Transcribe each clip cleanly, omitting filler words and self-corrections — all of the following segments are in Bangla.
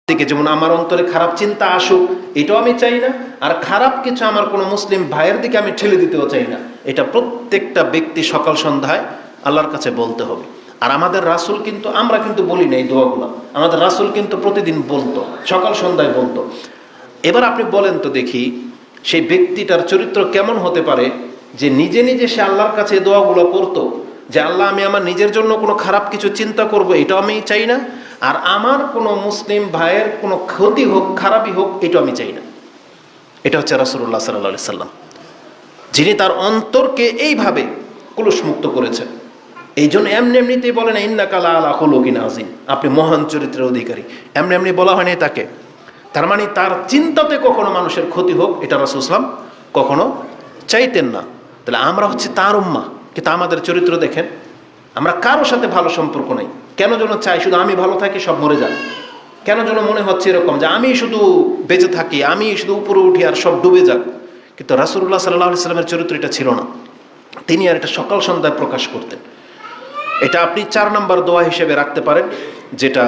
থেকে, যেমন আমার অন্তরে খারাপ চিন্তা আসুক এটাও আমি চাই না, আর খারাপ কিছু আমার কোনো মুসলিম ভাইয়ের দিকে আমি ঠেলে দিতেও চাই না। এটা প্রত্যেকটা ব্যক্তি সকাল সন্ধ্যায় আল্লাহর কাছে বলতে হবে। আর আমাদের রাসূল কিন্তু, আমরা কিন্তু বলি না এই দোয়াগুলো, আমাদের রাসূল কিন্তু প্রতিদিন বলতো, সকাল সন্ধ্যায় বলতো। এবার আপনি বলেন তো দেখি, সেই ব্যক্তিটার চরিত্র কেমন হতে পারে যে নিজে নিজে সে আল্লাহর কাছে এই দোয়াগুলো করতো, যে আল্লাহ আমি আমার নিজের জন্য কোনো খারাপ কিছু চিন্তা করব এটাও আমি চাই না, আর আমার কোনো মুসলিম ভাইয়ের কোনো ক্ষতি হোক, খারাপই হোক, এটাও আমি চাই না। এটা হচ্ছে রাসূলুল্লাহ সাল্লাল্লাহু আলাইহি সাল্লাম, যিনি তার অন্তরকে এইভাবে কলুষমুক্ত করেছেন। এই জন্য এমনিতেই বলেন ইন্নাকা লাআলা খুলুকিন আযীম, আপনি মহান চরিত্রের অধিকারী, এমনি বলা হয়নি তাকে। তার মানে তার চিন্তাতে কখনো মানুষের ক্ষতি হোক এটা রাসূল সাল্লাল্লাহু আলাইহি ওয়াসাল্লাম কখনো চাইতেন না। তাহলে আমরা হচ্ছে তার উম্মাহ, কিন্তু আমাদের চরিত্র দেখেন, আমরা কারোর সাথে ভালো সম্পর্ক নাই। কেন যেন চাই শুধু আমি ভালো থাকি, সব মরে যান। কেন যেন মনে হচ্ছে এরকম যে আমি শুধু বেঁচে থাকি, আমি শুধু উপরে উঠি আর সব ডুবে যাক। কিন্তু রাসূলুল্লাহ সাল্লাল্লাহু আলাইহি ওয়াসাল্লামের চরিত্র এটা ছিল না। তিনি আর এটা সকাল সন্ধ্যায় প্রকাশ করতেন। এটা আপনি 4 নম্বর দোয়া হিসেবে রাখতে পারেন, যেটা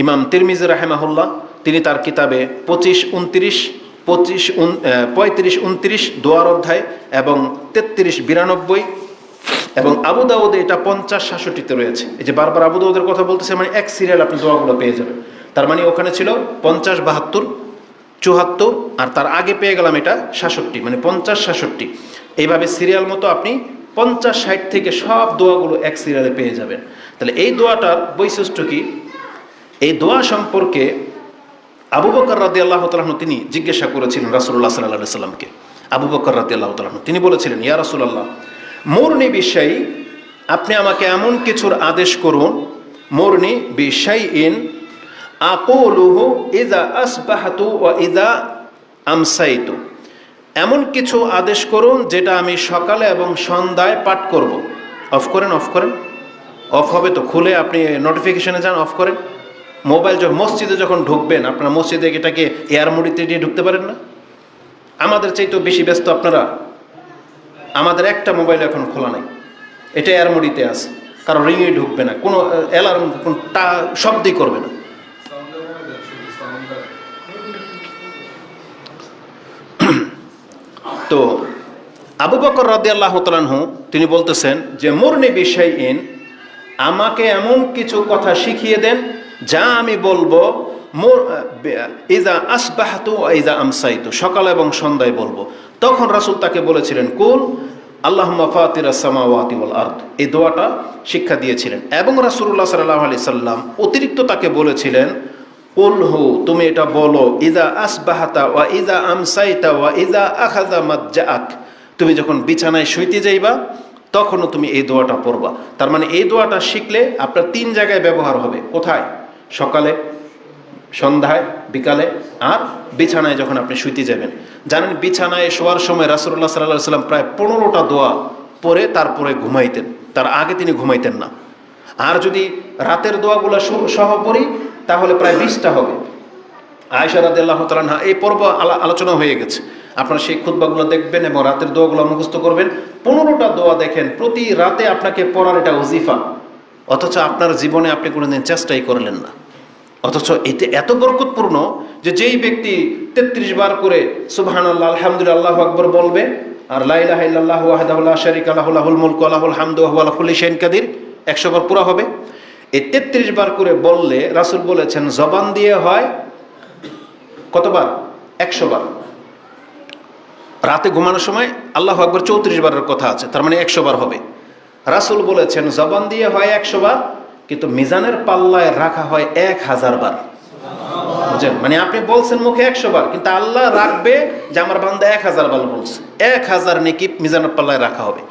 ইমাম তিরমিজি রাহিমাহুল্লাহ তিনি তার কিতাবে 35-29 দোয়ার অধ্যায় এবং 33-92 এবং আবু দাউদে এটা 50-66তে রয়েছে। এই যে বারবার আবু দাউদের কথা বলতেছে, মানে এক সিরিয়াল আপনি দোয়াগুলো পেয়ে যাবেন। তার মানে ওখানে ছিল 50, 72, 74, আর তার আগে পেয়ে গেলাম এটা 66, মানে 50-66। এইভাবে সিরিয়াল মতো আপনি 50-60 থেকে সব দোয়াগুলো এক সিরিয়ালে পেয়ে যাবেন। তাহলে এই দোয়াটার বৈশিষ্ট্য কি? এই দোয়া সম্পর্কে আবু বকর রাদিয়াল্লাহু তাআলা আনহু তিনি জিজ্ঞাসা করেছিলেন রাসূলুল্লাহ সাল্লাল্লাহু আলাইহি সাল্লামকে। আবু বকর রাদিয়াল্লাহু তাআলা আনহু তিনি বলেছিলেন, ইয়া রাসূলুল্লাহ মুরনি বিশাই, আপনি আমাকে এমন কিছুর আদেশ করুন, মুরনি বিশাইইন আকুলুহু ইযা আসবাহতু ওয়া ইযা আমসাইতু, এমন কিছু আদেশ করুন যেটা আমি সকালে এবং সন্ধ্যায় পাঠ করব। অফ করেন, অফ করেন, অফ হবে তো, খুলে আপনি নোটিফিকেশনে যান, অফ করেন। মোবাইল যখন মসজিদে যখন ঢুকবেন, আপনারা মসজিদে এটাকে এয়ার মোডে দিয়ে ঢুকতে পারেন না? আমাদের চাইতেও বেশি ব্যস্ত আপনারা। আমাদের একটা মোবাইল এখন খোলা নাই, এটা এয়ার মোডিতে আছে, কারণ রিংয়ে ঢুকবে না, কোনো অ্যালার্ম কোনো শব্দই করবে না। তো আবু বকর রাদিয়াল্লাহু তাআলা আনহু তিনি বলতেছেন যে মুরনি বিশাইইন, আমাকে এমন কিছু কথা শিখিয়ে দেন যা আমি বলবো ইযা আসবাহতু ওয়া ইযা আমসাইতু, সকাল এবং সন্ধ্যায় বলবো। তখন রাসূল তাকে বলেছিলেন কুল আল্লাহুম্মা ফাতিরাস সামাওয়াতি ওয়াল আরদ, এই দোয়াটা শিক্ষা দিয়েছিলেন। এবং রাসূলুল্লাহ সাল্লাল্লাহু আলাইহি সাল্লাম অতিরিক্ত তাকে বলেছিলেন কুলহু, তুমি এটা বলো ইযা আসবাহাতা ওয়া ইযা আমসাইতা ওয়া ইযা আখাযা মাজ্জাআক, তুমি যখন বিছানায় শুইতে যাইবা তখনও তুমি এই দোয়াটা পড়বা। তার মানে এই দোয়াটা শিখলে আপনার 3 জায়গায় ব্যবহার হবে। কোথায়? সকালে, সন্ধ্যায়, বিকালে, আর বিছানায় যখন আপনি শুইতে যাবেন। জানেন বিছানায় শোয়ার সময় রাসূলুল্লাহ সাল্লাল্লাহু আলাইহি সাল্লাম প্রায় 15টা দোয়া পড়ে তারপরে ঘুমাইতেন, তার আগে তিনি ঘুমাইতেন না। আর যদি রাতের দোয়াগুলো সহ পড়ি তাহলে প্রায় 20টা হবে। আয়েশা রাদিয়াল্লাহু তাআলা আনহা এই পর্ব আলোচনা হয়ে গেছে, আপনারা সেই খুতবাগুলো দেখবেন এবং রাতের দোয়াগুলো মুখস্থ করবেন। 15টা দোয়া দেখেন প্রতি রাতে আপনাকে পড়ার, এটা ওজিফা, অথচ আপনার জীবনে আপনি কোনোদিন চেষ্টাই করলেন না। অথচ এতে এত বরকতপূর্ণ যে যেই ব্যক্তি 33 বার করে সুবহানাল্লাহ আলহামদুলিল্লাহ আল্লাহু আকবার বলবে, আর লা ইলাহা ইল্লাল্লাহু ওয়াহদাহু লা শারীকা লাহু লাহুল মুলকু ওয়া লাহুল হামদু ওয়া হুয়া আলা কুল্লি শাইইন কাদির, 100 বার পুরা হবে। এই 33 বার করে বললে রাসূল বলেছেন জবান দিয়ে হয় কতবার? 100 বার। রাতে ঘুমানোর সময় আল্লাহু আকবার 34 বারের কথা আছে, তার মানে 100 বার হবে। রাসূল বলেছেন জবান দিয়ে হয় 100 বার, কিন্তু মিজানের পাল্লায় রাখা হয় 1000 বার। বুঝছেন? মানে আপনি বলছেন মুখে 100 বার, কিন্তু আল্লাহ রাখবে যে আমার বান্দা 1000 বার বলছে, 1000 নেকি মিজানের পাল্লায় রাখা হবে।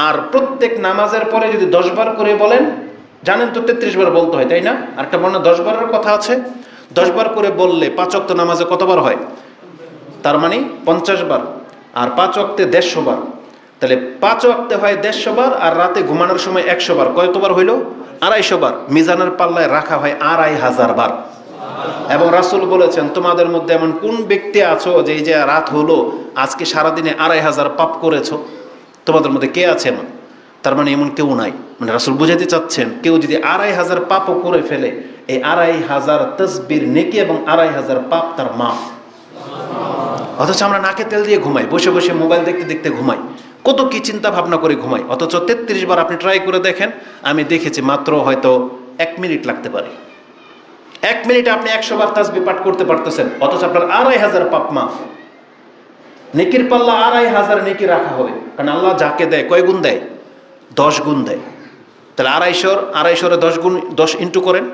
আর প্রত্যেক নামাজের পরে যদি 10 বার করে বলেন, জানেন তো 33 বার বলতে হয়, তাই না? আরেকটা বর্ণনা 10 বারের কথা আছে। 10 বার করে বললে 5 ওয়াক্ত নামাজে কতবার হয়? তার মানে 50 বার, আর 5 ওয়াক্তে 150 বার। তাহলে 5 ওয়াক্তে হয় 150 বার, আর রাতে ঘুমানোর সময় 100 বার। কয়বার হইল? 250 বার। মিজানের পাল্লায় রাখা হয় 2500 বার। এবং রাসূল বলেছেন তোমাদের মধ্যে এমন কোন ব্যক্তি আছো যে এই যে রাত হলো আজকে সারাদিনে 2500 পাপ করেছো? তোমাদের মধ্যে কে আছে এমন? তার মানে এমন কেউ নাই। মানে রাসূল বুঝাইতে চাচ্ছেন, কেউ যদি 2500 পাপও করে ফেলে, এই 2500 তাসবির নেকি এবং 2500 পাপ তার মাফ। অথচ আমরা নাকে তেল দিয়ে ঘুমাই, বসে বসে মোবাইল দেখতে দেখতে ঘুমাই, কত কি চিন্তা ভাবনা করে ঘুমাই। অথচ 33 বার আপনি ট্রাই করে দেখেন, আমি দেখেছি মাত্র হয়তো 1 মিনিট লাগতে পারে। 1 মিনিটে আপনি 100 বার তাসবিহ পাঠ করতে পারতেছেন, অথচ আপনার 2500 পাপ মাফ। নেকির পাল্লা 2500 নেকি রাখা হবে, কারণ আল্লাহ যাকে দেয় কয় গুণ দেয়? 10 গুণ দেয়। তাহলে 250 10 গুণ 10 ইন্টু করেন,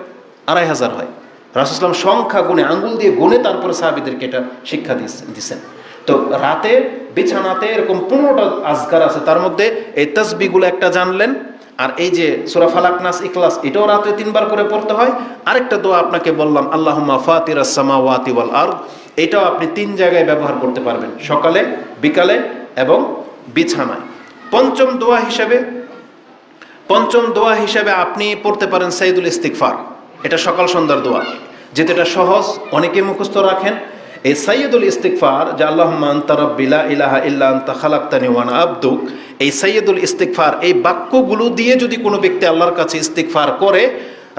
2500 হয়। রাসূল সাল্লাল্লাহু আলাইহি ওয়াসাল্লাম সংখ্যা গুণে, আঙ্গুল দিয়ে গুণে তারপরে সাহাবীদেরকে এটা শিক্ষা দিচ্ছেন। তো রাতে বিছানাতে এরকম 15টা আজকার আছে, তার মধ্যে এই তাসবিহগুলো একটা জানলেন, আর এই যে সূরা ফালাক নাস ইখলাস এটাও রাতে 3 বার করে পড়তে হয়। আরেকটা দোয়া আপনাকে বললাম, আল্লাহুম্মা ফাতিরাস সামাওয়াতি ওয়াল আরদ, এটাও আপনি 3 জায়গায় ব্যবহার করতে পারবেন, সকালে, বিকালে এবং বিছানায়। পঞ্চম দোয়া হিসাবে আপনি পড়তে পারেন সাইয়্যিদুল ইস্তিগফার। এটা সকাল সন্ধ্যার দোয়া, যেটা এটা সহজ, অনেকে মুখস্থ রাখেন। এই সাইয়্যিদুল ইস্তিগফার, যে আল্লাহুম্মা আনতা রাব্বি লা ইলাহা ইল্লা আনতা খালাকতানি ওয়া আনা আবদুক, এই সাইয়্যিদুল ইস্তিগফার, এই বাক্যগুলো দিয়ে যদি কোনো ব্যক্তি আল্লাহর কাছে ইস্তিগফার করে,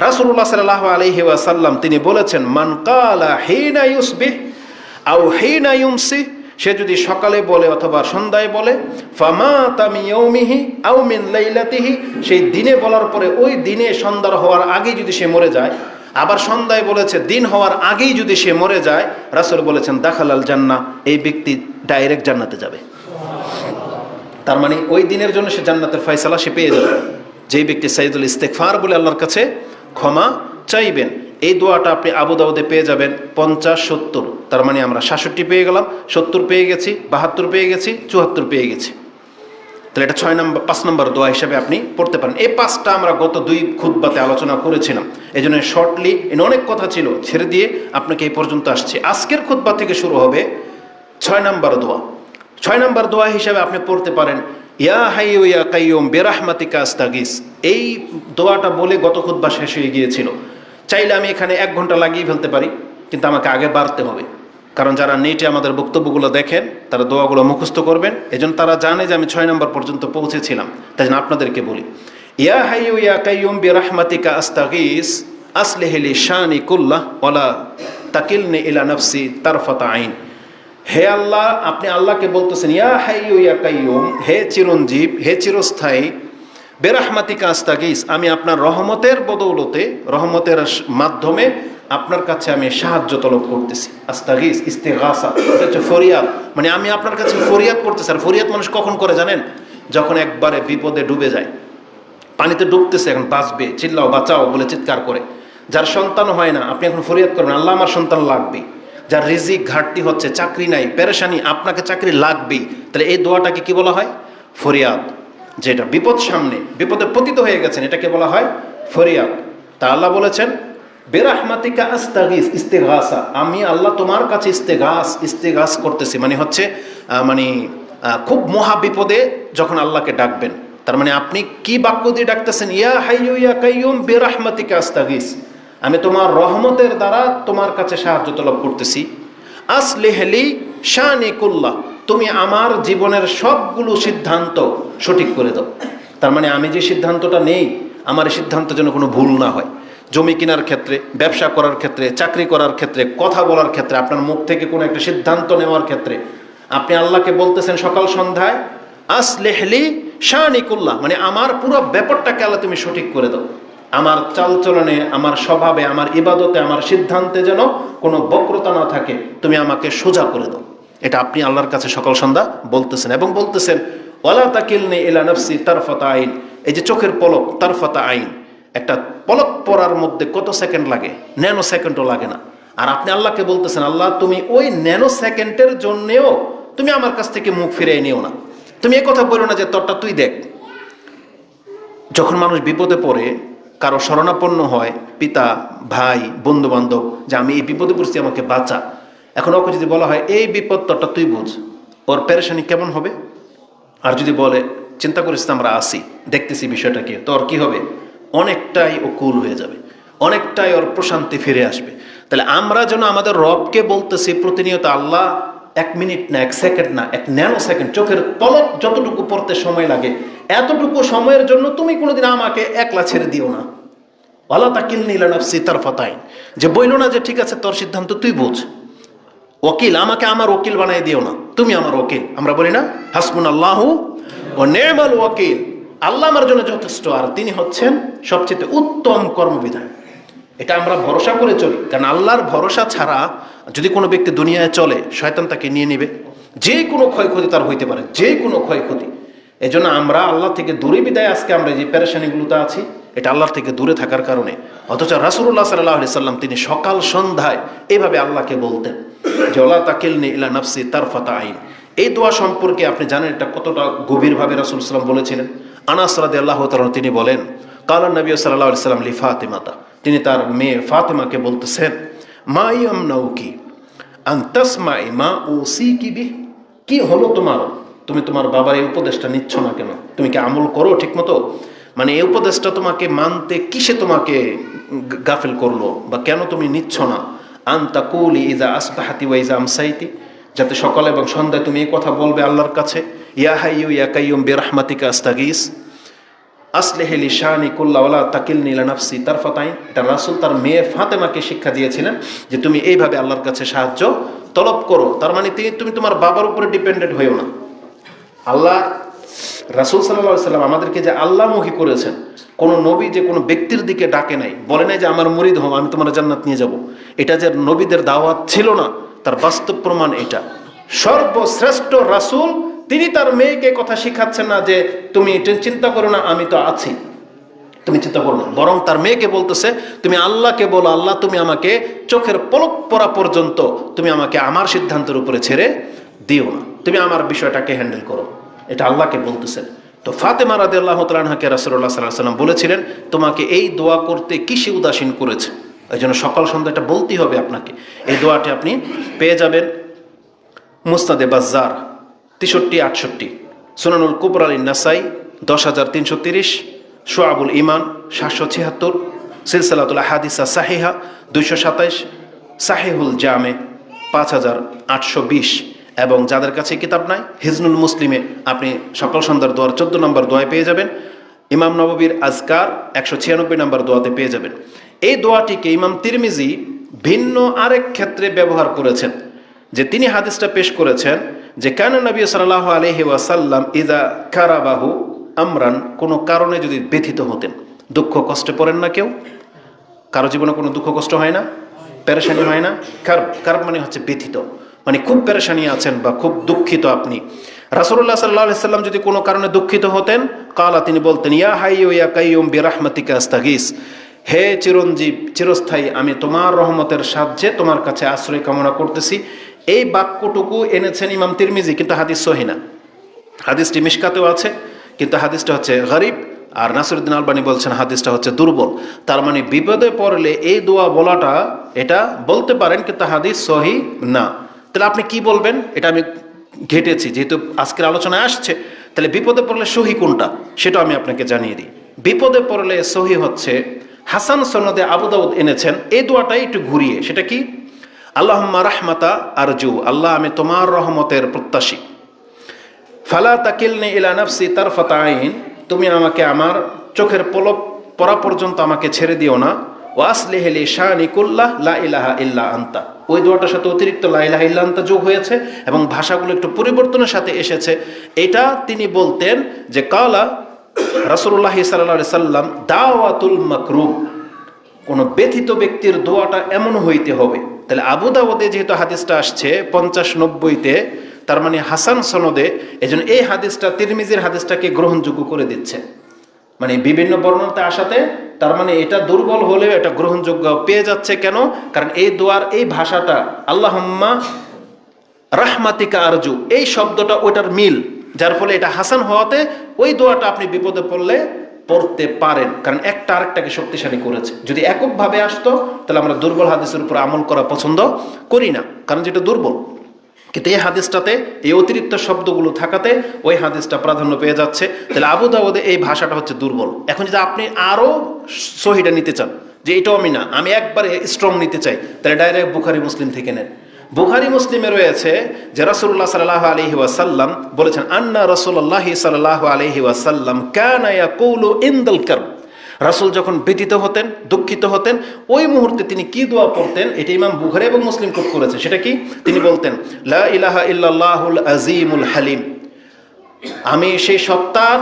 রাসূলুল্লাহ সাল্লাল্লাহু আলাইহি ওয়াসাল্লাম তিনি বলেছেন, মান ক্বালা হিনা ইউসবিহ আও হিনা ইউমসি, সে যদি সকালে বলে অথবা সন্ধ্যায় বলে, ফামাতা মিন ইয়াউমিহি আও মিন লাইলাতিহি, সেই দিনে বলার পরে ওই দিনে সন্ধ্যার হওয়ার আগেই যদি সে মরে যায়, আবার সন্ধ্যায় বলেছে দিন হওয়ার আগেই যদি সে মরে যায়, রাসূল বলেছেন দাখালাল জান্নাহ, এই ব্যক্তি ডাইরেক্ট জান্নাতে যাবে। তার মানে ওই দিনের জন্য সে জান্নাতের ফয়সালা সে পেয়ে যাবে, যেই ব্যক্তি সাইয়্যিদুল ইস্তিগফার বলে আল্লাহর কাছে ক্ষমা চাইবেন। এই দোয়াটা আপনি আবু দাউদে পেয়ে যাবেন 50-70, তার মানে আমরা 66 পেয়ে গেলাম, 70 পেয়ে গেছি, 72 পেয়ে গেছি, 74 পেয়ে গেছি। তাহলে এটা 5 নম্বর দোয়া হিসাবে আপনি পড়তে পারেন। এই 5টা আমরা গত 2 খুতবাতে আলোচনা করেছিলাম, এই জন্য শর্টলি অনেক কথা ছিল, ছেড়ে দিয়ে আপনাকে এই পর্যন্ত আসছে। আজকের খুতবা থেকে শুরু হবে 6 নম্বর দোয়া। 6 নম্বর দোয়া হিসাবে আপনি পড়তে পারেন, ইয়া হাইয়্যু ইয়া কাইয়্যুম বিরহমাতিকা আস্তাগীস। এই দোয়াটা বলে গত খুতবা শেষ হয়ে গিয়েছিল। চাইলে আমি এখানে 1 ঘন্টা লাগিয়ে ফেলতে পারি, কিন্তু আমাকে আগে বাড়তে হবে, কারণ যারা নেটে আমাদের বক্তব্যগুলো দেখেন তারা দোয়াগুলো মুখস্থ করবেন, এজন্য তারা জানে যে আমি 6 নম্বর পর্যন্ত পৌঁছেছিলাম। তাই জন্য আপনাদেরকে বলি, ইয়া হাইয়্যু ইয়া কাইয়্যুম বিরহমাতিকা আস্তাগীস আসলিহ লি শানি কুল্লাহ ওয়ালা তাকিলনি ইলা নাফসি তারফাতা আইন। হে আল্লাহ, আপনি আল্লাহকে বলতেছেন, ইয়া হাইয়্যু ইয়া কাইয়্যুম, হে চিরঞ্জীব, হে চিরস্থায়ী, বেরাহমাতিকা আস্তাগীস, আমি আপনার রহমতের বদৌলতে, রহমতের মাধ্যমে আপনার কাছে আমি সাহায্য তলব করতেছি। আস্তাগীস ইস্তিগাসা, এটা হচ্ছে ফরিয়াদ, মানে আমি আপনার কাছে ফরিয়াদ করতেছি। আর ফরিয়াদ মানুষ কখন করে জানেন? যখন একবারে বিপদে ডুবে যায়, পানিতে ডুবতেছে, এখন বাঁচবে, চিল্লাও বাঁচাও বলে চিৎকার করে। যার সন্তান হয় না, আপনি এখন ফরিয়াদ করবেন, আল্লাহ আমার সন্তান লাগবে। যার রিজিক ঘাটতি হচ্ছে, চাকরি নাই, পেরেশানি, আপনাকে চাকরি লাগবেই, তাহলে এই দোয়াটাকে কি বলা হয়? ফরিয়াদ। যেটা বিপদ সামনে, বিপদে পতিত হয়ে গেছেন, এটাকে বলা হয় ফরিয়াদ। তা আল্লাহ বলেছেন বেরাহমাতিকা আস্তাগীস ইস্তিগাসা, আমি আল্লাহ তোমার কাছে ইস্তিগাস করতেছি, মানে হচ্ছে খুব মহা বিপদে যখন আল্লাহকে ডাকবেন, তার মানে আপনি কি বাক্য দিয়ে ডাকতেছেন? ইয়া হাইয়্যু ইয়া কাইয়্যুম বিরহমাতিকা আস্তাগীস, আমি তোমার রহমতের দ্বারা তোমার কাছে সাহায্য তলব করতেছি। আসলিহ লি শানি কুল্লাহ, তুমি আমার জীবনের সবগুলো সিদ্ধান্ত সঠিক করে দাও। তার মানে আমি যে সিদ্ধান্তটা নেই, আমার সিদ্ধান্ত যেন কোনো ভুল না হয়। জমি কেনার ক্ষেত্রে, ব্যবসা করার ক্ষেত্রে, চাকরি করার ক্ষেত্রে, কথা বলার ক্ষেত্রে, আপনার মুখ থেকে কোনো একটা সিদ্ধান্ত নেওয়ার ক্ষেত্রে আপনি আল্লাহকে বলতেছেন সকাল সন্ধ্যায়, আসলিহ লি শানি কুল্লাহ, মানে আমার পুরো ব্যাপারটাকে আল্লাহ তুমি সঠিক করে দাও। আমার চালচলনে, আমার স্বভাবে, আমার ইবাদতে, আমার সিদ্ধান্তে যেন কোনো বক্রতা না থাকে, তুমি আমাকে সোজা করে দাও। এটা আপনি আল্লাহর কাছে সকাল সন্ধ্যা বলতেছেন, এবং বলতেছেন ওয়ালা তাকিলনি ইলা নাফসি তারফাতা আইন। এই যে চোখের পলক, তারফাতা আইন, একটা পলক পড়ার মধ্যে কত সেকেন্ড লাগে? ন্যানো সেকেন্ডও লাগে না। আর আপনি আল্লাহকে বলতেছেন, আল্লাহ তুমি ওই ন্যানো সেকেন্ডের জন্যেও তুমি আমার কাছ থেকে মুখ ফিরিয়ে নিও না। তুমি এ কথা বলো না যে তোরটা তুই দেখ। যখন মানুষ বিপদে পড়ে, কারো শরণাপন্ন হয়, পিতা, ভাই, বন্ধু বান্ধব, যে আমি এই বিপদে পড়ছি, আমাকে বাঁচা, এখন ওকে যদি বলা হয় এই বিপদ তোরটা তুই বুঝ, ওর পেরেশানি কেমন হবে? আর যদি বলে চিন্তা করিস না, আমরা আসি, দেখতেছি বিষয়টাকে, তোর কি হবে? অনেকটাই ও কুল হয়ে যাবে, অনেকটাই ওর প্রশান্তি ফিরে আসবে। তাহলে আমরা যেন আমাদের রবকে বলতেছি প্রতিনিয়ত, আল্লাহ 1 মিনিট না, 1 সেকেন্ড না, 1 ন্যানো সেকেন্ড, চোখের পলক যতটুকু পড়তে সময় লাগে, এতটুকু সময়ের জন্য তুমি কোনোদিন আমাকে একলা ছেড়ে দিও না। ওয়ালা তাকিলনি ইলা নাফসি তারফাতা আইন, যে বইল না যে ঠিক আছে তোর সিদ্ধান্ত তুই বুঝ, ওকিল আমাকে আমার ওকিল বানাই দিও না, তুমি আমার ওকিল। আমরা বলি না হাসবুনাল্লাহু ওয়া নি'মাল ওয়াকিল, আল্লাহ আমার জন্য যথেষ্ট, আর তিনি হচ্ছেন সবচেয়ে উত্তম কর্মবিধান। এটা আমরা ভরসা করে চলি, কারণ আল্লাহর ভরসা ছাড়া যদি কোনো ব্যক্তি দুনিয়ায় চলে, শয়তান তাকে নিয়ে নেবে, যে কোনো ক্ষয়ক্ষতি তার হইতে পারে, যে কোনো ক্ষয়ক্ষতি। এই জন্য আমরা আল্লাহ থেকে দূরে বিদায় আজকে আমরা যে পেরেশানিগুলোতে আছি, এটা আল্লাহর থেকে দূরে থাকার কারণে। অথচ রাসূলুল্লাহ সাল্লাল্লাহু আলাইহি সাল্লাম তিনি সকাল সন্ধ্যায় এইভাবে আল্লাহকে বলতেন যে ওয়ালা তাকিলনি ইলা নাফসি তারফাতা আইন। এই দোয়া সম্পর্কে আপনি জানেন এটা কতটা গভীরভাবে রাসূল সাল্লাল্লাহু আলাইহি সাল্লাম বলেছিলেন। আনাস রাদিয়াল্লাহু তাআলা তিনি বলেন, কালা নবী সাল্লাল্লাহু আলাইহি সাল্লাম লি ফাতিমাতা, তিনি তার মেয়ে ফাতিমাকে বলতেছেন, মা ইয়ামনাউকি আন তাসমাই মা উসিকি বিহি, কি হলো তোমার, তুমি তোমার বাবার এই উপদেশটা নিচ্ছ না কেন? তুমি কি আমল করো ঠিক মতো? মানে এই উপদেশটা তোমাকে মানতে কিসে তোমাকে গাফিল করলো, বা কেন তুমি নিচ্ছ না? আন তাকুলি ইজা আসবাহাতি ওয়া ইজা আমসাইতি, যাতে সকালে এবং সন্ধ্যায় তুমি এই কথা বলবে আল্লাহর কাছে, ইয়া হাইয়ু ইয়া কাইয়ুম বিরহমাতিকা আস্তাগীস আসলিহ লি শানি কুল্লা ওয়ালা তাকিলনি ইলা নাফসি তারফাতা আইন। এটা রাসূল তার মেয়ে ফাতেমাকে শিক্ষা দিয়েছিলেন যে তুমি এইভাবে আল্লাহর কাছে সাহায্য তলব করো। তার মানে তুমি তোমার বাবার উপরে ডিপেন্ডেন্ট হইও না। আল্লাহ রাসূল সাল্লাল্লাহু আলাইহি সাল্লাম আমাদেরকে যে আল্লাহমুখী করেছেন, কোন নবী যে কোনো ব্যক্তির দিকে ডাকে নাই, বলে নাই যে আমার মুরিদ হও আমি তোমার জান্নাত নিয়ে যাব। এটা যে নবীদের দাওয়াত ছিল না, তার বাস্তব প্রমাণ এটা। সর্বশ্রেষ্ঠ রাসূল তিনি তার মেয়েকে কথা শিখাচ্ছেন না যে তুমি চিন্তা করো না আমি তো আছি, তুমি চিন্তা করো না, বরং তার মেয়েকে বলতেছে তুমি আল্লাহকে বলো, আল্লাহ তুমি আমাকে চোখের পলক পড়া পর্যন্ত তুমি আমাকে আমার সিদ্ধান্তের উপরে ছেড়ে দিও না, তুমি আমার বিষয়টাকে হ্যান্ডেল করো, এটা আল্লাহকে বলতেছেন। তো ফাতেমা রাদিয়াল্লাহু তাআলা আনহাকে রাসূলুল্লাহ সাল্লাল্লাহু আলাইহি ওয়াসাল্লাম বলেছিলেন তোমাকে এই দোয়া করতে কিসে উদাসীন করেছে? এই জন্য সকাল সন্ধ্যা এটা বলতেই হবে আপনাকে। এই দোয়াটি আপনি পেয়ে যাবেন মুসনাদে বাজ্জার 63-68, সুনানুল কুবরা লিন-নাসাই 10330, শুআবুল ঈমান 776, সিলসিলাতুল আহাদিস সাহিহা 227, সাহিহুল জামে 5820। এবং যাদের কাছে কিতাব নাই, হিজনুল মুসলিমে আপনি সকাল সন্ধ্যার দোয়ার 14 নম্বর দোয়ায় পেয়ে যাবেন। ইমাম নববীর আজকার 196 নম্বর দোয়াতে পেয়ে যাবেন। এই দোয়াটিকে ইমাম তিরমিজি ভিন্ন আরেক ক্ষেত্রে ব্যবহার করেছেন, যে তিনি হাদিসটা পেশ করেছেন যে কানা নবী সাল্লাল্লাহু আলাইহি ওয়াসাল্লাম ইযা কারাবাহু আমরান, কোনো কারণে যদি ব্যথিত হতেন, দুঃখ কষ্টে পড়েন না কেউ? কারো জীবনে কোনো দুঃখ কষ্ট হয় না, পেরেশানি হয় না? কারব মানে হচ্ছে ব্যথিত, মানে খুব পেরেশানি আছেন বা খুব দুঃখিত আপনি। রাসূলুল্লাহ সাল্লাল্লাহু আলাইহি সাল্লাম যদি কোনো কারণে দুঃখিত হতেন, কালা তিনি বলতেন ইয়া হাইয়ু ইয়া কাইয়ুম বিরহমাতিকা আস্তাগীস, হে চিরঞ্জীব চিরস্থায়ী আমি তোমার রহমতের সাহায্যে তোমার কাছে আশ্রয় কামনা করতেছি। এই বাক্যটুকু এনেছেন ইমাম তিরমিজি, কিন্তু হাদিস সহিহ না। হাদিসটি মিশকাতেও আছে, কিন্তু হাদিসটা হচ্ছে গরীব, আর নাসিরউদ্দিন আলবানী বলছেন হাদিসটা হচ্ছে দুর্বল। তার মানে বিপদে পড়লে এই দোয়া বলাটা এটা বলতে পারেন, কিন্তু হাদিস সহিহ না। তাহলে আপনি কি বলবেন? এটা আমি ঘেটেছি, যেহেতু আজকের আলোচনায় আসছে, তাহলে বিপদে পড়লে সহি কোনটা সেটা আমি আপনাকে জানিয়ে দিই। বিপদে পড়লে সহি হচ্ছে হাসান সনদে আবু দাউদ এনেছেন এই দোয়াটাই একটু ঘুরিয়ে, সেটা কি? আল্লাহুম্মা রাহমাতা আরজু, আল্লাহ আমি তোমার রহমতের প্রত্যাশী। ফালা তাকিলনি ইলা নাফসি তারফাতা আইন, তুমি আমাকে আমার চোখের পলক পড়া পর্যন্ত আমাকে ছেড়ে দিও না। ওয়াসলিহ লি শানি কুল্লাহ লা ইলাহা ইল্লা আনতা, ওই দোয়াটার সাথে অতিরিক্ত লা ইলাহা ইল্লা আনতা যোগ হয়েছে এবং ভাষাগুলো একটু পরিবর্তনের সাথে এসেছে। এটা তিনি বলতেন যে কালা রাসূলুল্লাহ সাল্লাল্লাহু আলাইহি সাল্লাম দাওয়াতুল মাকরুব, কোন ব্যথিত ব্যক্তির দোয়াটা এমন হইতে হবে। তাহলে আবু দাউদে যেহেতু হাদিসটা আসছে 50-90-তে, তার মানে হাসান সনদে, এজন্য এই হাদিসটা তিরমিজির হাদিসটাকে গ্রহণযোগ্য করে দিচ্ছে। মানে বিভিন্ন বর্ণনাতে আসাতে তার মানে এটা দুর্বল হলেও এটা গ্রহণযোগ্য পেয়ে যাচ্ছে। কেন? কারণ এই দোয়ার এই ভাষাটা আল্লাহুম্মা রাহমাতিকা আরজু, এই শব্দটা ওটার মিল, যার ফলে এটা হাসান হওয়াতে ওই দোয়াটা আপনি বিপদে পড়লে পড়তে পারেন, কারণ একটা আরেকটাকে শক্তিশালী করেছে। যদি এককভাবে আসতো তাহলে আমরা দুর্বল হাদিসের উপর আমল করা পছন্দ করি না, কারণ যেটা দুর্বল। কিন্তু এই হাদিসটাতে এই অতিরিক্ত শব্দগুলো থাকাতে ওই হাদিসটা প্রাধান্য পেয়ে যাচ্ছে। তাহলে আবু দাউদে এই ভাষাটা হচ্ছে দুর্বল। এখন যদি আপনি আরও সহিটা নিতে চান, যে এটাও আমি না, আমি একবারে স্ট্রং নিতে চাই, তাহলে ডাইরেক্ট বুখারী মুসলিম থেকে নেন। বুখারী মুসলিমে রয়েছে যে রাসূলুল্লাহ সাল্লাল্লাহু আলাইহি ওয়াসাল্লাম বলেছেন, আন্না রাসূলুল্লাহ সাল্লাল্লাহু আলাইহি ওয়াসাল্লাম কানা ইয়াকুলু ইনদাল কারব, রাসূল যখন ব্যথিত হতেন, দুঃখিত হতেন, ওই মুহূর্তে তিনি কি দোয়া পড়তেন, এটা ইমাম বুখারী এবং মুসলিম কোট করেছে। সেটা কি? তিনি বলতেন, লা ইলাহা ইল্লাল্লাহুল আযীমুল হালিম, আমি সেই সত্তার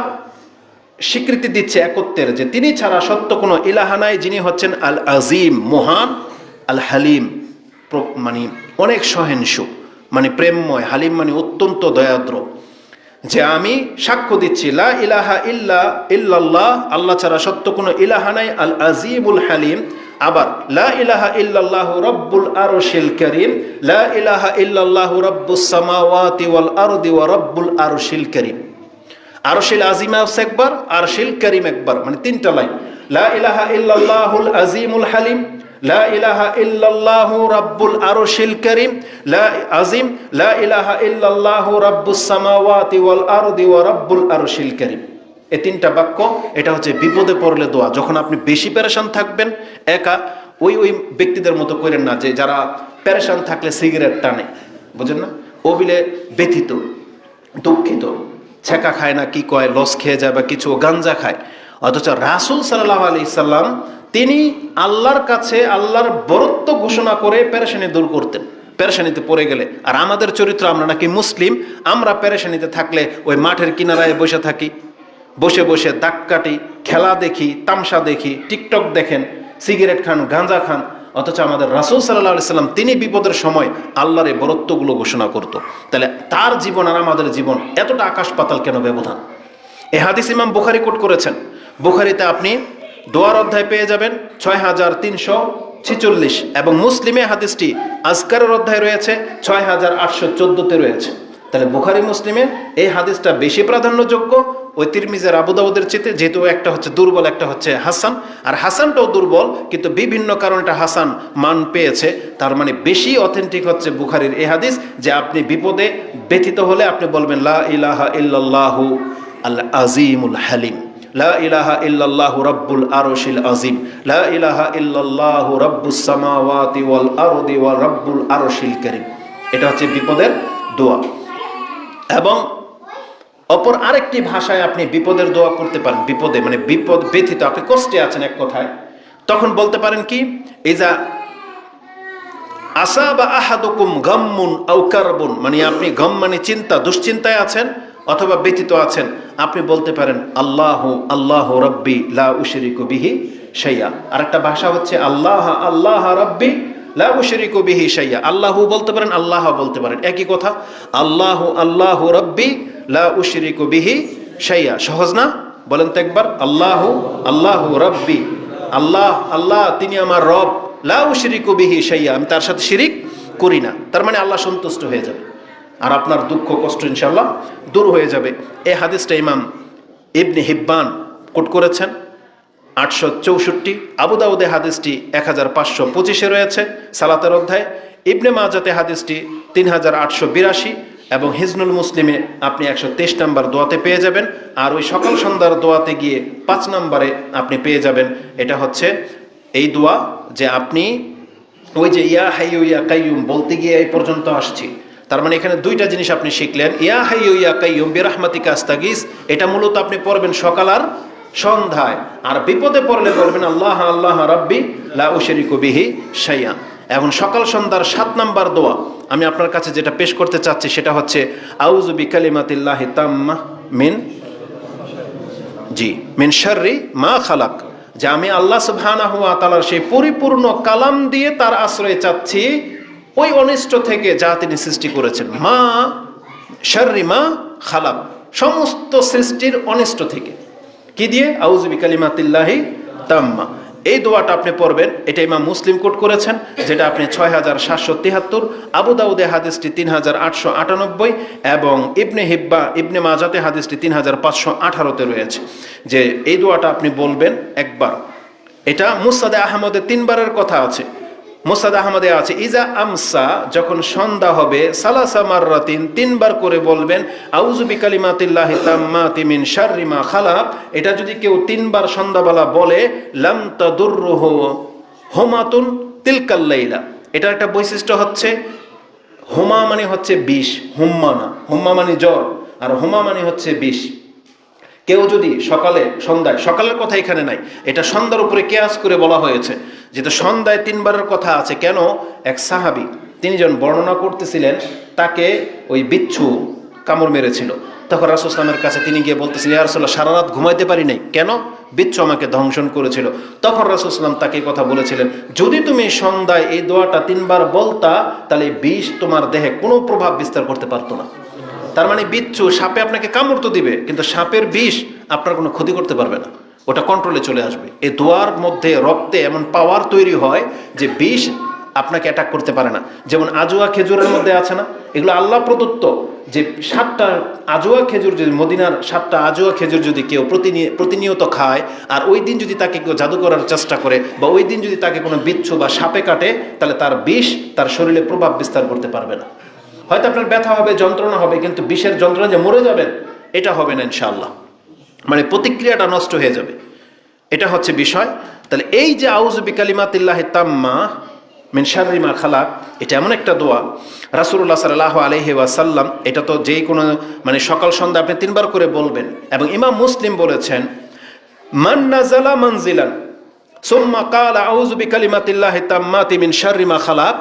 স্বীকৃতি দিচ্ছে একত্বের, যে তিনি ছাড়া সত্য কোনো ইলাহা নাই, যিনি হচ্ছেন আল আজিম, মহান, আল হালিম মানে অনেক সহিষ্ণু, মানে প্রেমময়, হালিম মানে অত্যন্ত দয়াদ্র। যে আমি সাক্ষ্য দিচ্ছি লা ইলাহা ইল্লাল্লাহ, আল্লাহ ছাড়া সত্য কোনো ইলাহা নাই, আল আজিমুল হালিম। আবার লা ইলাহা ইল্লাল্লাহু রাব্বুল আরশিল কারীম, লা ইলাহা ইল্লাল্লাহু রাব্বুস সামাওয়াতি ওয়াল আরদি ওয়া রাব্বুল আরশিল কারীম। আরশিল আজিম একবার, আরশিল কারীম একবার, মানে তিনটা লাইন। লা ইলাহা ইল্লাল্লাহুল আজিমুল হালিম, লা ইলাহা ইল্লাল্লাহু রাব্বুল আরশিল কারীম, লা আজিম, লা ইলাহা ইল্লাল্লাহু রাব্বুস সামাওয়াতি ওয়াল আরদি ওয়া রাব্বুল আরশিল কারীম। এই তিনটা বাক্য, এটা হচ্ছে বিপদে পড়লে দোয়া। যখন আপনি বেশি পেরেশান থাকবেন, একা ওই ব্যক্তিদের মতো করেন না যে যারা পেরেশান থাকলে সিগারেট টানে, বুঝেন না, ও বিলে ব্যথিত, দুঃখিত, ছেঁকা খায় না, কি কয়, লস খেয়ে যায় বা কিছু, গাঞ্জা খায়। অথচ রাসূল সাল্লাল্লাহু আলাইহি সাল্লাম তিনি আল্লাহর কাছে আল্লাহর বরত্ব ঘোষণা করে পেরেশানি দূর করতেন, পেরেশানিতে পড়ে গেলে। আর আমাদের চরিত্র, আমরা নাকি মুসলিম, আমরা পেরেশানিতে থাকলে ওই মাঠের কিনারায় বসে থাকি, বসে বসে দাগ কাটি, খেলা দেখি, তামসা দেখি, টিকটক দেখেন, সিগারেট খান, গাঁজা খান। অথচ আমাদের রাসূল সাল্লাল্লাহু আলাইহি সাল্লাম তিনি বিপদের সময় আল্লাহর এই বরত্বগুলো ঘোষণা করত। তাহলে তার জীবন আর আমাদের জীবন এতটা আকাশ পাতাল কেন ব্যবধান? এই হাদিস ইমাম বুখারী কোট করেছেন। বুখারীতে আপনি দোয়ার অধ্যায় পেয়ে যাবেন 6346, এবং মুসলিমে হাদিসটি আজকারের অধ্যায় রয়েছে 6814-তে রয়েছে। তাহলে বুখারী মুসলিমে এই হাদিসটা বেশি প্রাধান্যযোগ্য ওই তিরমিজির, আবু দাউদের চেয়ে, যেহেতু একটা হচ্ছে দুর্বল, একটা হচ্ছে হাসান। আর হাসানটাও দুর্বল, কিন্তু বিভিন্ন কারণে এটা হাসান মান পেয়েছে। তার মানে বেশি অথেন্টিক হচ্ছে বুখারীর এই হাদিস, যে আপনি বিপদে ব্যথিত হলে আপনি বলবেন লা ইলাহা ইল্লাল্লাহু আল আজিমুল হালিম, লা ইলাহা ইল্লাল্লাহু রাব্বুল আরশিল আযীম, লা ইলাহা ইল্লাল্লাহু রাব্বুস সামাওয়াতি ওয়াল আরদি ওয়া রাব্বুল আরশিল কারীম। এটা হচ্ছে বিপদের দোয়া। এবং অপর আরেকটি ভাষায় আপনি বিপদের দোয়া করতে পারেন। বিপদে মানে বিপদ ব্যথিত, আপনি কষ্টে আছেন এক কথায়, তখন বলতে পারেন কি, ইজা আসাবা আহাদুকুম গাম্মুন আও কারবুন, মানে আপনি গম মানে চিন্তা, দুশ্চিন্তায় আছেন অথবা ব্যথিত আছেন, আপনি বলতে পারেন আল্লাহু আল্লাহু রাব্বি লা উশরিকু বিহি শাইআ। আরেকটা ভাষা হচ্ছে আল্লাহ আল্লাহ রাব্বি লা উশরিকু বিহি শাইআ। আল্লাহু বলতে পারেন, আল্লাহ বলতে পারেন, একই কথা। আল্লাহু আল্লাহু রাব্বি লা উশরিকু বিহি শাইআ, সহজ না? বলেন তো একবার, আল্লাহু আল্লাহু রাব্বি, আল্লাহ আল্লাহ তিনি আমার রব, লা উশরিকু বিহি শাইআ, আমি তার সাথে শিরিক করি না। তার মানে আল্লাহ সন্তুষ্ট হয়ে যাবে, আর আপনার দুঃখ কষ্ট ইনশাআল্লাহ দূর হয়ে যাবে। এই হাদিসটা ইমাম ইবনে হিব্বান কোট করেছেন 864, আবু দাউদে হাদিসটি 1525-এ রয়েছে সালাতের অধ্যায়, ইবনে মাজাতে হাদিসটি 3882, এবং হিজনুল মুসলিমে আপনি 123 নম্বর দোয়াতে পেয়ে যাবেন। আর ওই সকাল সন্ধ্যার দোয়াতে গিয়ে 5 নম্বরে আপনি পেয়ে যাবেন। এটা হচ্ছে এই দোয়া, যে আপনি ওই যে ইয়া হাইয়ু ইয়া কাইয়ুম বলতে গিয়ে এই পর্যন্ত আসছি। তার মানে এখানে দুইটা জিনিস আপনি শিখলেন, ইয়া হাইয়ু ইয়া কাইয়ুম বিরহমাতিকা আস্তাগীস, এটা মূলত আপনি পড়বেন সকাল আর সন্ধ্যায়। আর বিপদে পড়লে বলবেন আল্লাহ আল্লাহ রাব্বি লা উশরিকু বিহি শাইআ। এখন সকাল সন্ধ্যার 7 নম্বর দোয়া আমি আপনার কাছে যেটা পেশ করতে চাচ্ছি, সেটা হচ্ছে আউযু বিকালিমাতিল্লাহি তাম্মা মিন শাররি মা খালাক, যে আমি আল্লাহ সুবহানাহু ওয়া তাআলার সেই পরিপূর্ণ কালাম দিয়ে তার আশ্রয় চাচ্ছি ওই অনিষ্ট থেকে যা তিনি সৃষ্টি করেছেন। মা শাররি মা খালাক, সমস্ত সৃষ্টির অনিষ্ট থেকে। কি দিয়ে? আউযু বিকালিমাতিল্লাহি তাম্মা। এই দোয়াটা আপনি পড়বেন। এটা ইমাম মুসলিম কোট করেছেন, যেটা আপনি 6773, আবু দাউদে হাদিসটি 3898, এবং ইবনে মাজাতে হাদিসটি 3518-তে রয়েছে। যে এই দোয়াটা আপনি বলবেন একবার। এটা মুসনাদে আহমদে 3 বারের কথা আছে। মুসনাদ আহমদে আছে ইজা আমসা, যখন সন্ধ্যা হবে, সালাসা মাররাতিন 3 বার করে বলবেন আউযু বিকালিমাতিল্লাহি তাম্মাতি মিন শাররি মা খালাক। এটা যদি কেউ 3 বার সন্ধ্যাবেলা বলে, লাম তাদুররুহু হুমাতুন তিলকাল লাইলা। এটার একটা বৈশিষ্ট্য হচ্ছে হুমা মানে হচ্ছে বিষ, হুম্মা না, হুম্মা মানে জ্বর, আর হুমা মানে হচ্ছে বিষ। কেউ যদি সকালে সন্ধ্যায়, সকালের কথা এখানে নাই, এটা সন্ধ্যার উপরে কেয়াস করে বলা হয়েছে, যেটা সন্ধ্যায় 3 বারের কথা আছে। কেন? এক সাহাবী তিনি যখন বর্ণনা করতেছিলেন, তাকে ওই বিচ্ছু কামড় মেরেছিল। তখন রাসূল সাল্লাল্লাহু আলাইহি ওয়াসাল্লামের কাছে তিনি গিয়ে বলতেছেন, ইয়া রাসূলুল্লাহ, সারা রাত ঘুমাইতে পারি নাই। কেন? বিচ্ছু আমাকে দংশন করেছিল। তখন রাসূল সাল্লাল্লাহু আলাইহি ওয়াসাল্লাম তাকে কথা বলেছিলেন, যদি তুমি সন্ধ্যায় এই দোয়াটা 3 বার বলতা, তাহলে বিষ তোমার দেহে কোনো প্রভাব বিস্তার করতে পারতো না। তার মানে বিচ্ছু, সাপে আপনাকে কামড় তো দিবে, কিন্তু সাপের বিষ আপনার কোনো ক্ষতি করতে পারবে না, ওটা কন্ট্রোলে চলে আসবে। এই দোয়ার মধ্যে রক্তে এমন পাওয়ার তৈরি হয় যে বিষ আপনাকে অ্যাটাক করতে পারে না। যেমন আজোয়া খেজুরের মধ্যে আছে না, এগুলো আল্লাহ প্রদত্ত, যে 7টা আজোয়া খেজুর, যদি মদিনার 7টা আজোয়া খেজুর যদি কেউ প্রতিনিয়ত খায়, আর ওই দিন যদি তাকে কেউ জাদু করার চেষ্টা করে, বা ওই দিন যদি তাকে কোনো বিচ্ছু বা সাপে কাটে, তাহলে তার বিষ তার শরীরে প্রভাব বিস্তার করতে পারবে না। হয়তো আপনার ব্যথা হবে, যন্ত্রণা হবে, কিন্তু বিষের যন্ত্রণা যে মরে যাবেন, এটা হবে না ইনশাআল্লাহ। মানে প্রতিক্রিয়াটা নষ্ট হয়ে যাবে, এটা হচ্ছে বিষয়। তাহলে এই যে আউযু বিকালিমাতিল্লাহি তাম্মা মিন শাররি মা খালাক, এটা এমন একটা দোয়া, রাসূলুল্লাহ সাল্লাল্লাহু আলাইহি ওয়াসাল্লাম এটা তো যেই কোনো মানে সকাল সন্ধ্যা আপনি 3 বার করে বলবেন। এবং ইমাম মুসলিম বলেছেন, মান নাযালা মানজিলান সুম্মা ক্বালা আউযু বিকালিমাতিল্লাহি তাম্মাতি মিন শাররি মা খালাক,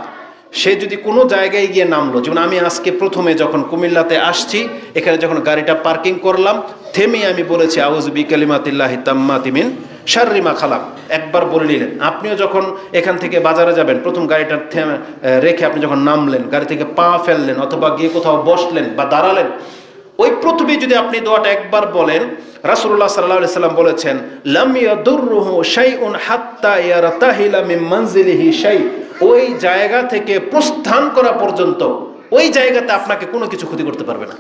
সে যদি কোনো জায়গায় গিয়ে নামলো, যেমন আমি আজকে প্রথমে যখন কুমিল্লাতে আসছি, এখানে যখন গাড়িটা পার্কিং করলাম, থেমে আমি বলেছি আউযু বিকালিমাতিল্লাহি তাম্মাতি মিন শাররি মা খালাক, একবার বলে নিলেন। আপনিও যখন এখান থেকে বাজারে যাবেন, প্রথম গাড়িটা রেখে আপনি যখন নামলেন, গাড়ি থেকে পা ফেললেন, অথবা গিয়ে কোথাও বসলেন বা দাঁড়ালেন, ওই প্রথমে যদি আপনি দোয়াটা একবার বলেন, রাসূলুল্লাহ সাল্লাল্লাহু আলাইহি সাল্লাম বলেছেন, লাম ইয়াদুররুহু শাইউন হাত্তা ইয়ারতাহিলা মিন মানজিলিহি শাই, ওই জায়গা থেকে প্রস্থান করা পর্যন্ত ওই জায়গাতে আপনাকে কোনো কিছু ক্ষতি করতে পারবে না।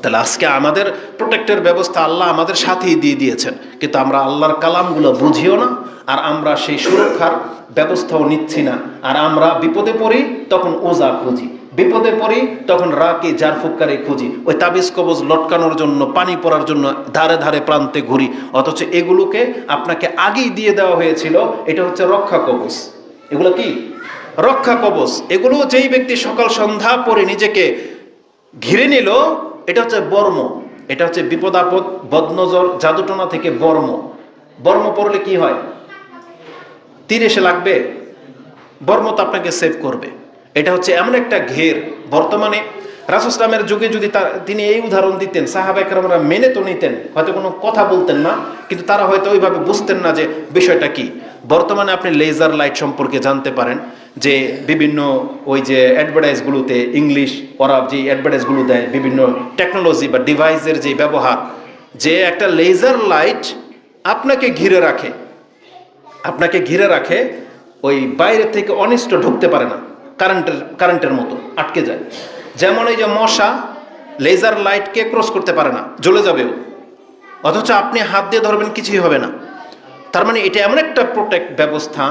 তাহলে আজকে আমাদের প্রোটেক্টের ব্যবস্থা আল্লাহ আমাদের সাথেই দিয়ে দিয়েছেন, কিন্তু আমরা আল্লাহর কালামগুলো বুঝিও না, আর আমরা সেই সুরক্ষার ব্যবস্থাও নিচ্ছি না। আর আমরা বিপদে পড়ি তখন ওজা খুঁজি, বিপদে পড়ি তখন রাকি জারফুকারি খুঁজি, ওই তাবিজ কবজ লটকানোর জন্য, পানি পড়ার জন্য ধারে ধারে প্রান্তে ঘুরি, অথচ এগুলোকে আপনাকে আগেই দিয়ে দেওয়া হয়েছিল। এটা হচ্ছে রক্ষা কবচ। এগুলো কি? রক্ষা কবচ। এগুলো যেই ব্যক্তি সকাল সন্ধ্যা পরে নিজেকে ঘিরে নিল, এটা হচ্ছে বর্ম, এটা হচ্ছে বিপদ আপদ, বদনজর, জাদুটনা থেকে বর্ম। বর্ম পড়লে কি হয়? তীর এসে লাগবে, বর্ম তো আপনাকে সেভ করবে। এটা হচ্ছে এমন একটা ঘের। বর্তমানে রাসূল ইসলামের যুগে যদি তিনি এই উদাহরণ দিতেন, সাহাবা একরামরা মেনে তো নিতেন, হয়তো কোনো কথা বলতেন না, কিন্তু তারা হয়তো ওইভাবে বুঝতেন না যে বিষয়টা কি। বর্তমানে আপনি লেজার লাইট সম্পর্কে জানতে পারেন, যে বিভিন্ন ওই যে অ্যাডভার্টাইজগুলোতে ইংলিশ, ওরা যে অ্যাডভার্টাইজগুলো দেয়, বিভিন্ন টেকনোলজি বা ডিভাইসের যে ব্যবহার, যে একটা লেজার লাইট আপনাকে ঘিরে রাখে, আপনাকে ঘিরে রাখে, ওই বাইরে থেকে অনিষ্ট ঢুকতে পারে না, কারেন্টের মতো আটকে যায়। যেমন এই যে মশা লেজার লাইটকে ক্রস করতে পারে না, জ্বলে যাবেও, অথচ আপনি হাত দিয়ে ধরবেন, কিছুই হবে না। তার মানে এটা এমন একটা প্রোটেক্ট ব্যবস্থা,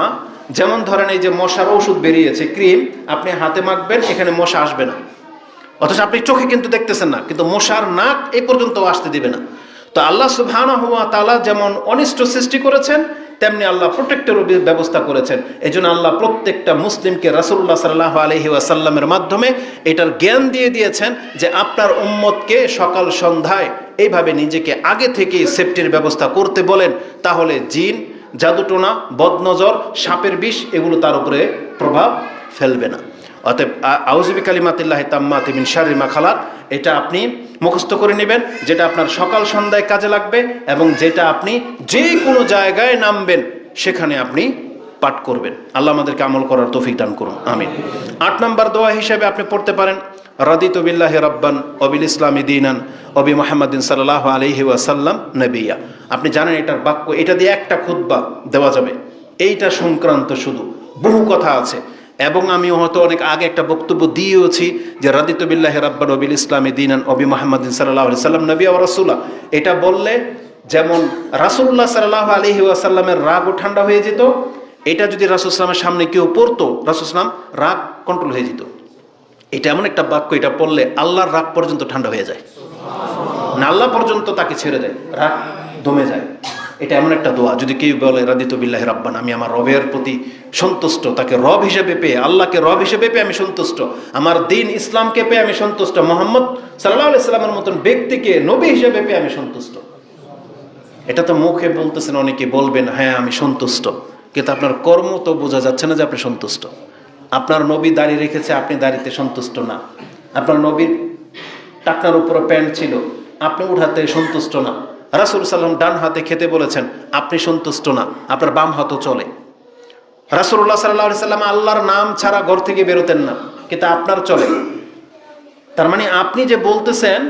যেমন ধরেন এই যে মশার ওষুধ বেরিয়েছে, ক্রিম, আপনি হাতে মাখবেন, এখানে মশা আসবে না, অথচ আপনি চোখে কিন্তু দেখতেছেন না, কিন্তু মশার নাক এই পর্যন্ত আসতে দিবে না। তো আল্লাহ সুবহানাহু ওয়া তাআলা যেমন অনিষ্ট সৃষ্টি করেছেন, তেমনি আল্লাহ প্রোটেক্টেরও ব্যবস্থা করেছেন। এই জন্য আল্লাহ প্রত্যেকটা মুসলিমকে রাসূলুল্লাহ সাল্লাল্লাহু আলাইহি ওয়াসাল্লামের মাধ্যমে এটার জ্ঞান দিয়ে দিয়েছেন, যে আপনার উম্মতকে সকাল সন্ধ্যায় এইভাবে নিজেকে আগে থেকেই সেফটির ব্যবস্থা করতে বলেন, তাহলে জিন, জাদুটোনা, বদনজর, সাপের বিষ এগুলো তার উপরে প্রভাব ফেলবে না। অতএব আউযু বিকালিমাতিল্লাহি তাম্মাতি মিন শাররি মা খালাক, এটা আপনি মুখস্থ করে নেবেন, যেটা আপনার সকাল সন্ধ্যায় কাজে লাগবে, এবং যেটা আপনি যে কোনো জায়গায় নামবেন সেখানে আপনি পাঠ করবেন। আল্লাহ আমাদেরকে আমল করার তৌফিক দান করুন, আমিন। 8 নম্বর দোয়া হিসেবে আপনি পড়তে পারেন, রাদিতু বিল্লাহি রাব্বান ওয়া বিল ইসলামি দীনান ওয়া বি মুহাম্মাদিন সাল্লাল্লাহু আলাইহি ওয়াসাল্লাম নবিয়্যা। আপনি জানেন এটার বাক্য, এটা দিয়ে একটা খুতবা দেওয়া যাবে, এইটা সংক্রান্ত শুধু বহু কথা আছে। এবং আমি হয়তো অনেক আগে একটা বক্তব্য দিয়েওছি, যে রাদিতু বিল্লাহি রাব্বান ওয়া বিল ইসলামি দীনান ওয়া বি মুহাম্মাদিন সাল্লাল্লাহু আলাইহি ওয়াসাল্লাম নবিয়্যা ওয়া রাসূলা। এটা বললে যেমন রাসূলুল্লাহ সাল্লাল্লাহু আলাইহি ওয়াসাল্লামের রাগও ঠান্ডা হয়ে যেত। এটা যদি রাসূল সাল্লাল্লাহু সামনে কেউ পড়তো, রাসূল সাল্লাল্লাহু রাগ কন্ট্রোল হয়ে যেত। এটা এমন একটা বাক্য, এটা পড়লে আল্লাহর রাগ পর্যন্ত ঠান্ডা হয়ে যায়, না আল্লাহ পর্যন্ত তাকে ছেড়ে দেয়, রাগ দমে যায়। এটা এমন একটা দোয়া, যদি কেউ বলে রাদিতু বিল্লাহি রাব্বান, আমি আমার রবের প্রতি সন্তুষ্ট, তাকে রব হিসেবে পেয়ে, আল্লাহকে রব হিসেবে পেয়ে আমি সন্তুষ্ট, আমার দিন ইসলামকে পেয়ে আমি সন্তুষ্ট, মুহাম্মদ সাল্লাল্লাহু আলাইহি সাল্লামের মতন ব্যক্তিকে নবী হিসেবে পেয়ে আমি সন্তুষ্ট। এটা তো মুখে বলতেছেন, অনেকে বলবেন হ্যাঁ আমি সন্তুষ্ট, কিন্তু আপনার কর্ম তো বোঝা যাচ্ছে না যে আপনি সন্তুষ্ট। আপনার নবী দাড়ি রেখেছে, আপনি দাড়িতে সন্তুষ্ট না। আপনার নবীর টাকনার উপরে প্যান্ট ছিল, আপনি উঠাতে সন্তুষ্ট না। রাসূল সাল্লাম ডান হাতে খেতে বলেছেন, আপনি সন্তুষ্ট না, আপনার বাম হাতও চলে। রাসূলুল্লাহ সাল্লাল্লাহু আলাইহি সাল্লাম আল্লাহর নাম ছাড়া ঘর থেকে বেরোতেন না, কিন্তু আপনার চলে। তার মানে আপনি যে বলতেছেন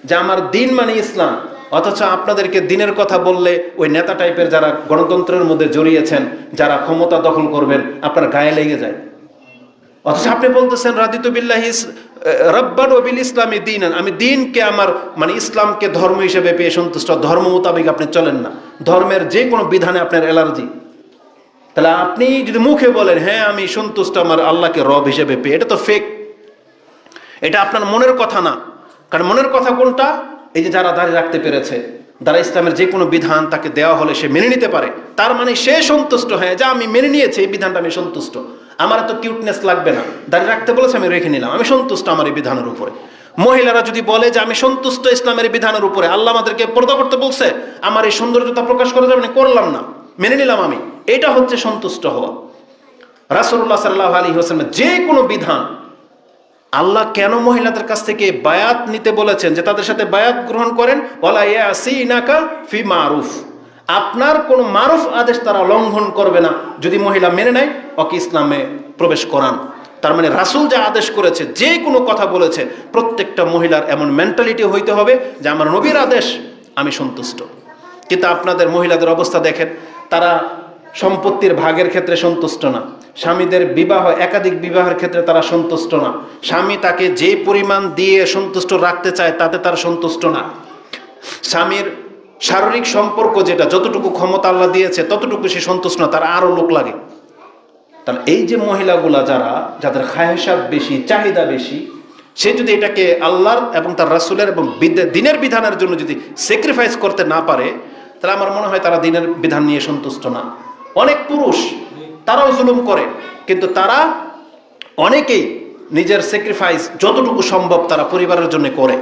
যে আমার দিন মানে ইসলাম, অথচ আপনাদেরকে দিনের কথা বললে ওই নেতা টাইপের যারা গণতন্ত্রের মধ্যে জড়িয়েছেন, যারা ক্ষমতা দখল করবেন, আপনার গায়ে লেগে যায়। অথচ আপনি বলতেছেন রাদিতু বিল্লাহি রাব্বান ওয়া বিল ইসলামি দীনান, আমি দিনকে আমার মানে ইসলামকে ধর্ম হিসেবে পেয়ে সন্তুষ্ট। ধর্ম মোতাবেক আপনি চলেন না, ধর্মের যে কোনো বিধানে আপনার অ্যালার্জি। তাহলে আপনি যদি মুখে বলেন হ্যাঁ আমি সন্তুষ্ট আমার আল্লাহকে রব হিসেবে পেয়ে, এটা তো ফেক, এটা আপনার মনের কথা না। কারণ মনের কথা কোনটা? এই যে যারা দাঁড়িয়ে রাখতে পেরেছে, যারা ইসলামের যে কোনো বিধান তাকে দেওয়া হলে সে মেনে নিতে পারে, তার মানে সে সন্তুষ্ট, হ্যাঁ যা আমি মেনে নিয়েছি এই বিধানটা আমি সন্তুষ্ট, আমার এত কিউটনেস লাগবে না, দাঁড়িয়ে রাখতে বলেছে আমি রেখে নিলাম, আমি সন্তুষ্ট আমার এই বিধানের উপরে। মহিলারা যদি বলে যে আমি সন্তুষ্ট ইসলামের বিধানের উপরে, আল্লাহ আমাদেরকে পর্দা করতে বলছে, আমার এই সৌন্দর্যতা প্রকাশ করা যাবে না, করলাম না, মেনে নিলাম আমি, এটা হচ্ছে সন্তুষ্ট হওয়া। রাসূলুল্লাহ সাল্লাল্লাহু আলাইহি ওয়াসাল্লাম যে কোনো বিধান, আল্লাহ কেন মহিলাদের কাছ থেকে বায়াত নিতে বলেছেন, যে তাদের সাথে বায়াত গ্রহণ করেন, ওয়ালা ইয়াসিনাকা ফি মারুফ, আপনার কোন মারুফ আদেশ তারা লঙ্ঘন করবে না, যদি মহিলা মেনে নেয় ওকে ইসলামে প্রবেশ করান। তার মানে রাসূল যা আদেশ করেছে, যে কোনো কথা বলেছে, প্রত্যেকটা মহিলার এমন মেন্টালিটি হইতে হবে যে আমার নবীর আদেশ আমি সন্তুষ্ট। কিন্তু আপনাদের মহিলাদের অবস্থা দেখেন, তারা সম্পত্তির ভাগের ক্ষেত্রে সন্তুষ্ট না, স্বামীদের বিবাহ একাধিক বিবাহের ক্ষেত্রে তারা সন্তুষ্ট না, স্বামী তাকে যে পরিমাণ দিয়ে সন্তুষ্ট রাখতে চায় তাতে তারা সন্তুষ্ট না, স্বামীর শারীরিক সম্পর্ক যেটা যতটুকু ক্ষমতা আল্লাহ দিয়েছে ততটুকু সে সন্তুষ্ট না, তার আরো লোক লাগে। তাহলে এই যে মহিলাগুলা যাদের খায়সাত বেশি, চাহিদা বেশি, সে যদি এটাকে আল্লাহর এবং তার রাসূলের এবং দিনের বিধানের জন্য যদি স্যাক্রিফাইস করতে না পারে, তাহলে আমার মনে হয় তারা দিনের বিধান নিয়ে সন্তুষ্ট না। অনেক পুরুষ তারাও জুলুম করে, কিন্তু তারা অনেকেই নিজের স্যাক্রিফাইস যতটুকু সম্ভব তারা পরিবারের জন্য করে।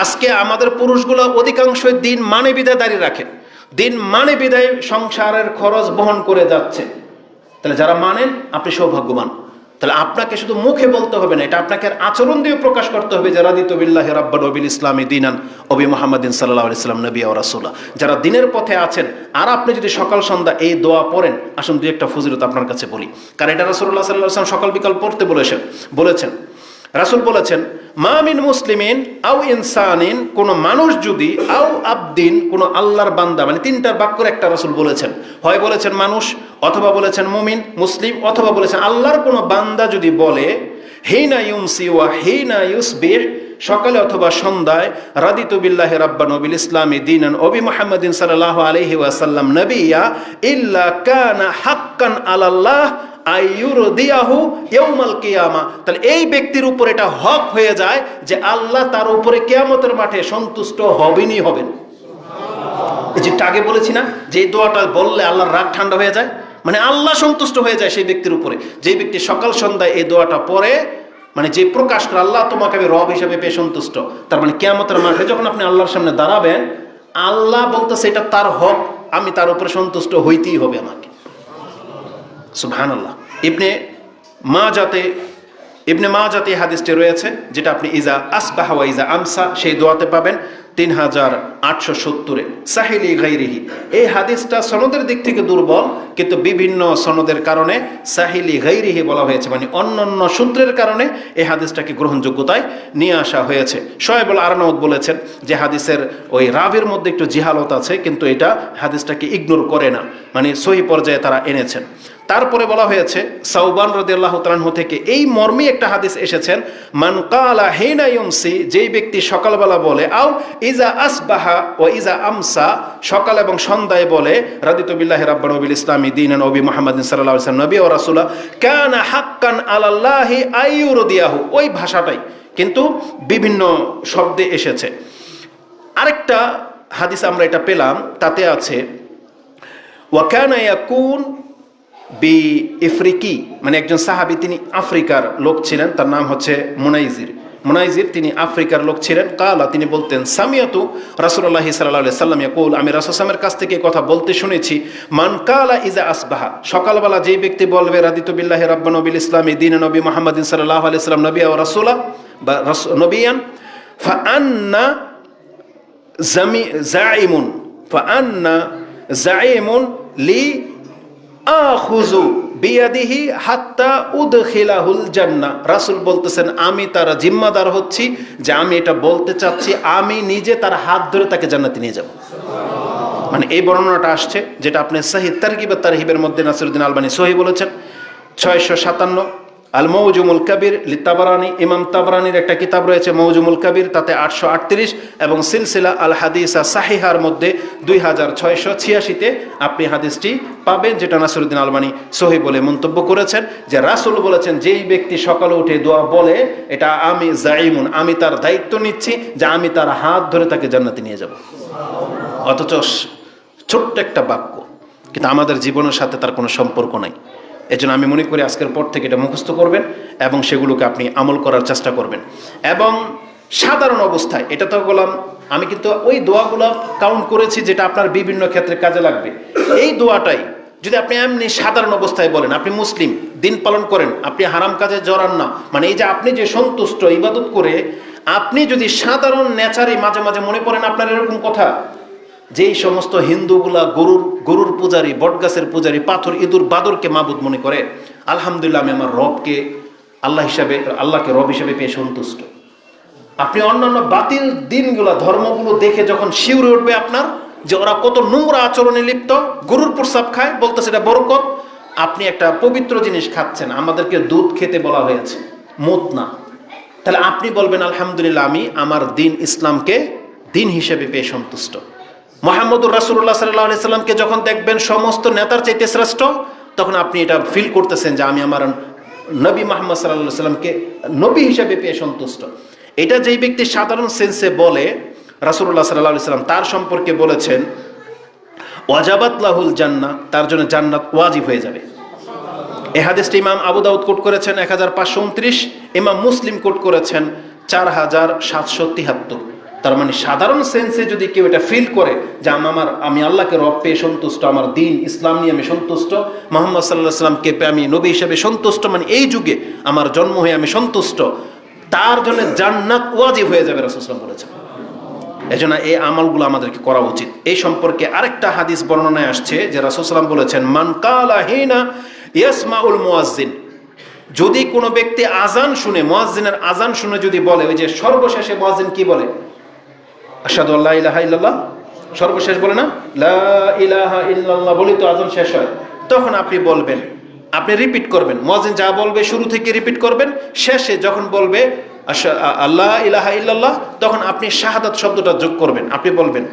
আজকে আমাদের পুরুষগুলো অধিকাংশই দিন মানে বিদায় দাঁড়িয়ে রাখে, দিন মানে বিদায় সংসারের খরচ বহন করে যাচ্ছে। তাহলে যারা মানেন আপনি সৌভাগ্যবান। তাহলে আপনাকে শুধু মুখে বলতে হবে না, এটা আপনাকে আচরণ দিয়ে প্রকাশ করতে হবে যে রাদিতু বিল্লাহি রাব্বান ওয়া বিল ইসলামি দীনান ওয়া বি মুহাম্মাদিন সাল্লাল্লাহু আলাইহি ওয়াসাল্লাম নবী ওয়া রাসূলা। যারা দিনের পথে আছেন আর আপনি যদি সকাল সন্ধ্যা এই দোয়া পড়েন, আসুন দুই একটা ফজিলত আপনার কাছে বলি। কারণ এটা রাসূলুল্লাহ সাল্লাল্লাহু আলাইহি ওয়াসাল্লাম সকাল বিকাল পড়তে বলেছেন। রাসূল বলেছেন মা মিন মুসলিমিন আও ইনসানিন, কোন মানুষ যদি, আও আবদিন, কোন আল্লাহর বান্দা, মানে তিনটার বাক্যের একটা রাসূল বলেছেন, হয় বলেছেন মানুষ, অথবা বলেছেন মুমিন মুসলিম, অথবা বলেছেন আল্লাহর কোন বান্দা যদি বলে হিনা ইউমসি ওয়া হিনা ইউসবিহ, সকালে অথবা সন্ধ্যায়, রাদিতু বিল্লাহি রাব্বান ওয়া বিল ইসলামি দীনান ওয়া বি মুহাম্মাদিন সাল্লাল্লাহু আলাইহি ওয়াসাল্লাম নবিয়্যা, ইল্লা কানা হাক্কান আলাল্লাহ আইয়ুরদিয়াহু ইয়াউমাল কিয়ামা। তাহলে এই ব্যক্তির উপর এটা হক হয়ে যায় যে আল্লাহ তার উপরে কিয়ামতের মাঠে সন্তুষ্ট হবেনই হবেন। এই যেটা আগে বলেছি না, যে এই দোয়াটা বললে আল্লাহর রাগ ঠান্ডা হয়ে যায়, মানে আল্লাহ সন্তুষ্ট হয়ে যায় সেই ব্যক্তির উপরে। যে ব্যক্তি সকাল সন্ধ্যায় এই দোয়াটা পড়ে, মানে যে প্রকাশ করে আল্লাহ তোমাকে আমি রব হিসেবে পেয়ে সন্তুষ্ট, তার মানে কিয়ামতের মাঠে যখন আপনি আল্লাহর সামনে দাঁড়াবেন, আল্লাহ বলতেছে এটা তার হক, আমি তার উপরে সন্তুষ্ট হইতেই হবে আমাকে। সুবহানাল্লাহ। ইবনে মাজাতে হাদিসটি রয়েছে, যেটা আপনি ইজা আসবাহা ওয়া ইজা আমসা সেই দোয়াতে পাবেন 3870-এ সাহিলি গাইরিহি। এই হাদিসটা সনদের দিক থেকে দুর্বল, কিন্তু বিভিন্ন সনদের কারণে সাহিলি গাইরিহি বলা হয়েছে, মানে অন্যান্য সূত্রের কারণে এই হাদিসটাকে গ্রহণযোগ্যতায় নিয়ে আসা হয়েছে। শোয়েবুল আরনাউত বলেছেন যে হাদিসের ওই রাবির মধ্যে একটু জিহালত আছে, কিন্তু এটা হাদিসটাকে ইগনোর করে না, মানে সহি পর্যায়ে তারা এনেছেন। তারপরে বলা হয়েছে সাউবান রাদিয়াল্লাহু তাআলা আনহু থেকে এই মর্মে একটা হাদিস এসেছেন, মান কালা হিনা ইউমসি, যেই ব্যক্তি সকালবেলা বলে, আও ইজা আসবাহা ওয়া ইজা আমসা, সকাল এবং সন্ধ্যায় বলে রাদিতু বিল্লাহি রাব্বান ওয়া বিল ইসলামি দীনান ওয়া বি মুহাম্মাদিন সাল্লাল্লাহু আলাইহি ওয়াসাল্লাম নবী ওয়া রাসূলা, কানা হাক্কান আলাল্লাহি আইয়ুরদিয়াহু, ওই ভাষাটাই কিন্তু বিভিন্ন শব্দে এসেছে। আরেকটা হাদিস আমরা এটা পেলাম, তাতে আছে ওয়াকানা ইয়াকুন বি ইফরিকি, মানে একজন সাহাবী, তিনি আফ্রিকার লোক ছিলেন, তার নাম হচ্ছে মুনাইজির, তিনি আফ্রিকার লোক ছিলেন। কালা, তিনি বলতেন, সামিয়াতু রাসূলুল্লাহি সাল্লাল্লাহু আলাইহি ওয়াসাল্লাম ইয়াকুল, আমি রাসূল সাল্লাল্লাহু আলাইহি ওয়াসাল্লামের কাছ থেকে কথা বলতে শুনেছি, মান কালা ইজা আসবাহা, সকালবেলা যেই ব্যক্তি বলবে রাদিতু বিল্লাহি রাব্বান ওয়া বিল ইসলামি দীনান নবী মুহাম্মাদিন সাল্লাল্লাহু আলাইহি ওয়াসাল্লাম নবিয়্যা ওয়া রাসূলা বা নবিয়ান, ফাআন্না জাইমুন লি আখুযু বিয়াদিহি হাত্তা উদখিলাহুল জান্নাহ। রাসূল বলতেছেন, আমি তার জিম্মাদার হচ্ছি, যে আমি এটা বলতে চাচ্ছি, আমি নিজে তার হাত ধরে তাকে জান্নাতে নিয়ে যাব। মানে এই বর্ণনাটা আসছে, যেটা আপনি সহিহ তারগিব ওয়া তারহিবের মধ্যে নাসিরউদ্দিন আলবানী সহিহ বলেছেন। 657 আল মওজুমুল কবির লিতাবারানি, ইমাম তাবরানির একটা কিতাব রয়েছে মওজুমুল কবির, তাতে 838, এবং সিলসিলা আল হাদিসা সাহিহার মধ্যে 2686-তে আপনি হাদিসটি পাবেন, যেটা নাসিরউদ্দিন আলবানী সহিহ বলে মন্তব্য করেছেন, যে রাসূল বলেছেন, যেই ব্যক্তি সকালে উঠে দোয়া বলে, এটা আমি জাইমুন, আমি তার দায়িত্ব নিচ্ছি, যে আমি তার হাত ধরে তাকে জান্নাতে নিয়ে যাব। অথচ ছোট্ট একটা বাক্য, কিন্তু আমাদের জীবনের সাথে তার কোনো সম্পর্ক নাই। এজন্য আমি মনে করি আজকের পর থেকে এটা মুখস্থ করবেন এবং সেগুলোকে আপনি আমল করার চেষ্টা করবেন। এবং সাধারণ অবস্থায়, এটা তো বললাম আমি, কিন্তু ওই দোয়াগুলো কাউন্ট করেছি যেটা আপনার বিভিন্ন ক্ষেত্রে কাজে লাগবে। এই দোয়াটাই যদি আপনি এমনি সাধারণ অবস্থায় বলেন, আপনি মুসলিম, দিন পালন করেন, আপনি হারাম কাজে জড়ান না, মানে এই যে আপনি যে সন্তুষ্ট ইবাদত করে, আপনি যদি সাধারণ নেচারে মাঝে মাঝে মনে পড়েন আপনার এরকম কথা, যেই সমস্ত হিন্দুগুলা গরুর পূজারী, বটগাছের পূজারী, পাথর, ইঁদুর, বাদরকে মাবুদ মনে করে, আলহামদুলিল্লাহ আমি আমার রবকে আল্লাহকে রব হিসেবে পেয়ে সন্তুষ্ট। আপনি অন্যান্য বাতিল দিনগুলা, ধর্মগুলো দেখে যখন শিউরে উঠবে আপনার, যে ওরা কত নোংরা আচরণে লিপ্ত, গরুর প্রস্রাব খায়, বলতেছে এটা বরকত, আপনি একটা পবিত্র জিনিস খাচ্ছেন, আমাদেরকে দুধ খেতে বলা হয়েছে, মদ না, তাহলে আপনি বলবেন আলহামদুলিল্লাহ আমি আমার দিন ইসলামকে দিন হিসেবে পেয়ে সন্তুষ্ট। মুহাম্মদুর রাসূলুল্লাহ সাল্লাল্লাহু আলাইহি সাল্লামকে যখন দেখবেন সমস্ত নেতার চাইতে শ্রেষ্ঠ, তখন আপনি এটা ফিল করতেছেন যে আমি আমার নবী মুহাম্মদ সাল্লাল্লাহু আলাইহি সাল্লামকে নবী হিসেবে পেয়ে সন্তুষ্ট। এটা যেই ব্যক্তি সাধারণ সেন্সে বলে, রাসূলুল্লাহ সাল্লাল্লাহু আলাইহি সাল্লাম তার সম্পর্কে বলেছেন, ওয়াজাবাত লাহুল জান্নাহ, তার জন্য জান্নাত ওয়াজিব হয়ে যাবে। এই হাদিসটি ইমাম আবু দাউদ কোট করেছেন 1529, ইমাম মুসলিম কোট করেছেন 4773। তার মানে সাধারণ সেন্সে যদি কেউ এটা ফিল করে যে আমি আল্লাহকে রব পেয়ে সন্তুষ্ট, আমার দিন ইসলাম নিয়ে আমি সন্তুষ্ট, মুহাম্মদ সাল্লাল্লাহু আলাইহি সাল্লামকে পেয়ে আমি নবী হিসেবে সন্তুষ্ট, মানে এই যুগে আমার জন্ম হয়ে আমি সন্তুষ্ট, তার জন্য জান্নাত ওয়াজিব হয়ে যাবে, রাসূল সাল্লাল্লাহু আলাইহি ওয়াসাল্লাম বলেছেন। এজন্য এই আমলগুলো আমাদেরকে করা উচিত। এই সম্পর্কে আরেকটা হাদিস বর্ণনায় আসছে যে রাসূল সাল্লাল্লাহু আলাইহি ওয়াসাল্লাম বলেছেন, মান কালা হিনা ইয়াসমাউল মুয়াজ্জিন, যদি কোনো ব্যক্তি আজান শুনে, মুয়াজ্জিনের আজান শুনে যদি বলে, ওই যে সর্বশেষে মুয়াজ্জিন কি বলে, আশহাদু আল্লা ইলাহা ইল্লাল্লাহ, সর্বশেষ বলে না, লা ইলাহা ইল্লাল্লাহ বলি তো আযান শেষ হয়, তখন আপনি বলবেন, আপনি রিপিট করবেন, মুয়াজ্জিন যা বলবে শুরু থেকে রিপিট করবেন, শেষে যখন বলবে আল্লাহ ইলাহা ইল্লাল্লাহ, তখন আপনি শাহাদাত শব্দটা যোগ করবেন। আপনি বলবেন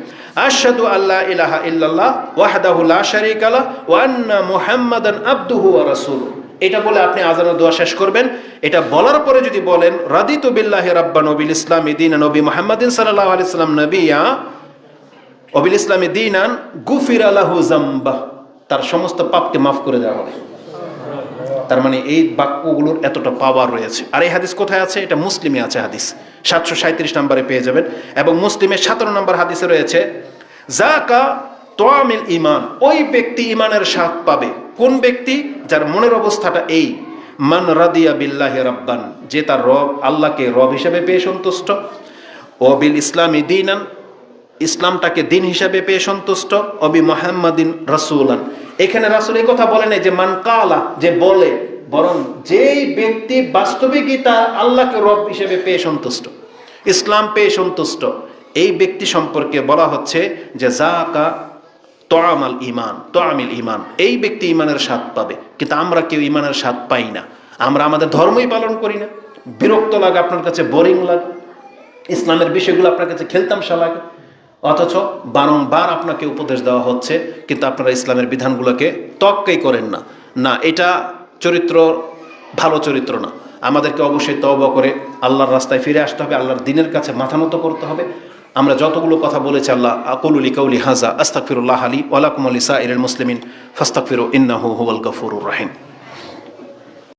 আশহাদু আল্লা ইলাহা ইল্লাল্লাহ ওয়াহদাহু লা শারীকা লাহু ওয়া আন্না মুহাম্মাদান আবদুহু ওয়া রাসূলুহু। এটা বলে আপনি আযানের দোয়া শেষ করবেন। এটা বলার পরে যদি বলেন রাদিতু বিল্লাহি রাব্বান ওয়া বিল ইসলামি দীনান নবী মুহাম্মাদিন সাল্লাল্লাহু আলাইহি ওয়াসাল্লাম নবিয়্যা ওয়া বিল ইসলামি দীনান গুফিরা লাহু যামবা, তার সমস্ত পাপকে মাফ করে দেওয়া হবে। তার মানে এই বাক্যগুলোর এতটা পাওয়ার রয়েছে। আর এই হাদিস কোথায় আছে? এটা মুসলিমে আছে, হাদিস 737 নম্বরে পেয়ে যাবেন। এবং মুসলিমের 17 নম্বর হাদিসে রয়েছে, যাকা তোয়ামিল ইমান, ওই ব্যক্তি ইমানের স্বাদ পাবে। কোন ব্যক্তি? যার মনের অবস্থাটা এই, মান রাদিয়া বিল্লাহি রাব্বান, যে তার রব আল্লাহকে রব হিসেবে পেয়ে সন্তুষ্ট, ও বিল ইসলামি দীনান, ইসলামটাকে দিন হিসাবে পেয়ে সন্তুষ্ট, অবি মুহাম্মাদিন রাসূলান। এখানে রাসূল এই কথা বলে নাই যে মান কালা, যে বলে, বরং যেই ব্যক্তি বাস্তবিকই তার আল্লাহকে রব হিসেবে পেয়ে সন্তুষ্ট, ইসলাম পেয়ে সন্তুষ্ট, এই ব্যক্তি সম্পর্কে বলা হচ্ছে যে যাকা তোয়ামাল ইমান, তোয়ামিল ইমান, এই ব্যক্তি ইমানের স্বাদ পাবে। কিন্তু আমরা কেউ ইমানের স্বাদ পাই না, আমরা আমাদের ধর্মই পালন করি না, বিরক্ত লাগে, আপনার কাছে বোরিং লাগে, ইসলামের বিষয়গুলো আপনার কাছে খেলতামশা লাগে, অথচ বারংবার আপনাকে উপদেশ দেওয়া হচ্ছে, কিন্তু আপনারা ইসলামের বিধানগুলোকে তক্কাই করেন না। না, এটা চরিত্র ভালো চরিত্র না। আমাদেরকে অবশ্যই তওবা করে আল্লাহর রাস্তায় ফিরে আসতে হবে, আল্লাহর দ্বীনের কাছে মাথা নত করতে হবে, আমরা যতগুলো কথা বলেছি আল্লাহ আকুলু লিকাউলি হাযা আস্তাগফিরুল্লাহ লি ওয়া লাকুম ওয়া লিসাইরিল মুসলিমিন ফাস্তাগফিরু ইন্নাহু হুয়াল গফুরুর রহিম।